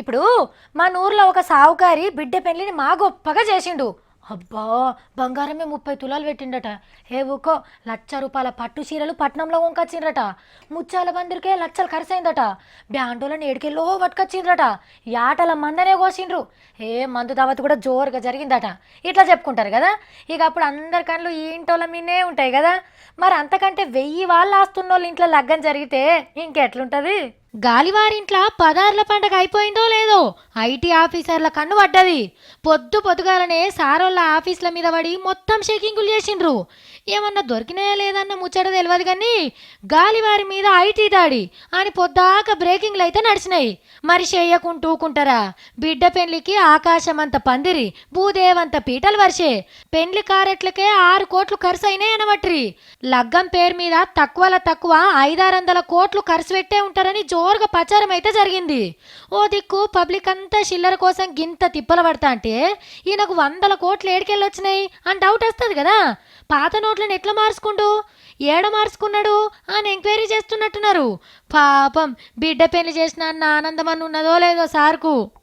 ఇప్పుడు మన ఊర్లో ఒక సావుకారి బిడ్డ పెళ్లిని మా గొప్పగా చేసిండు. అబ్బా, బంగారమే 30 తులాలు పెట్టిండట. ఏ ఊకో, ₹1,00,000 పట్టు చీరలు పట్నంలో వంకొచ్చిండ్రట. ముత్యాల పందిరికే లక్షలు ఖర్చయిందట. బ్యాండోలను ఏడికెళ్ళో పట్టుకొచ్చిండ్రట. యాటల మందనే కోసిండ్రు. మందు దావత్ కూడా జోరుగా జరిగిందట. ఇట్లా చెప్పుకుంటారు కదా. ఇక అప్పుడు అందరి కళ్ళు ఈ ఇంటోళ్ళ మీనే ఉంటాయి కదా. మరి అంతకంటే 1000 వాళ్ళు ఆస్తున్నోళ్ళ ఇంట్లో లగ్గం జరిగితే ఇంకెట్లుంటది. గాలివారింట్ల పదార్ల పండగ అయిపోయిందో లేదో ఐటీ ఆఫీసర్ల కన్ను పడ్డది. పొద్దు పొద్దుగాలనే సారోళ్ళ ఆఫీసుల మీద పడి మొత్తం షేకింగులు చేసిండ్రు. ఏమన్నా దొరికినాయా లేదన్న ముచ్చట తెలియదు కానీ గాలివారి మీద ఐటీ దాడి అని పొద్దాక బ్రేకింగ్లు అయితే నడిచినాయి. మరి చెయ్యకుంటూకుంటారా? బిడ్డ పెళ్లికి ఆకాశమంత పందిరి, భూదేవంత పీటలు వర్షే. పెండ్లి కారెట్లకే 6 కోట్లు ఖర్చు అయినాయి అనవట్రి. లగ్గం పేరు మీద తక్కువల తక్కువ 500-600 కోట్లు ఖర్చు పెట్టే ఉంటారని జోరుగా ప్రచారం అయితే జరిగింది. ఓ దిక్కు పబ్లిక్ అంతా చిల్లర కోసం గింత తిప్పల పడతా అంటే ఈయనకు 100 కోట్లు ఏడికెళ్ళొచ్చినాయి అని డౌట్ వస్తుంది కదా. పాత నోట్లను ఎట్లా మార్చుకుంటూ ఏడ మార్చుకున్నాడు అని ఎంక్వైరీ చేస్తున్నట్టున్నారు. పాపం బిడ్డ పెళ్లి చేసిన అన్న ఆనందం అని ఉన్నదో లేదో సార్కు.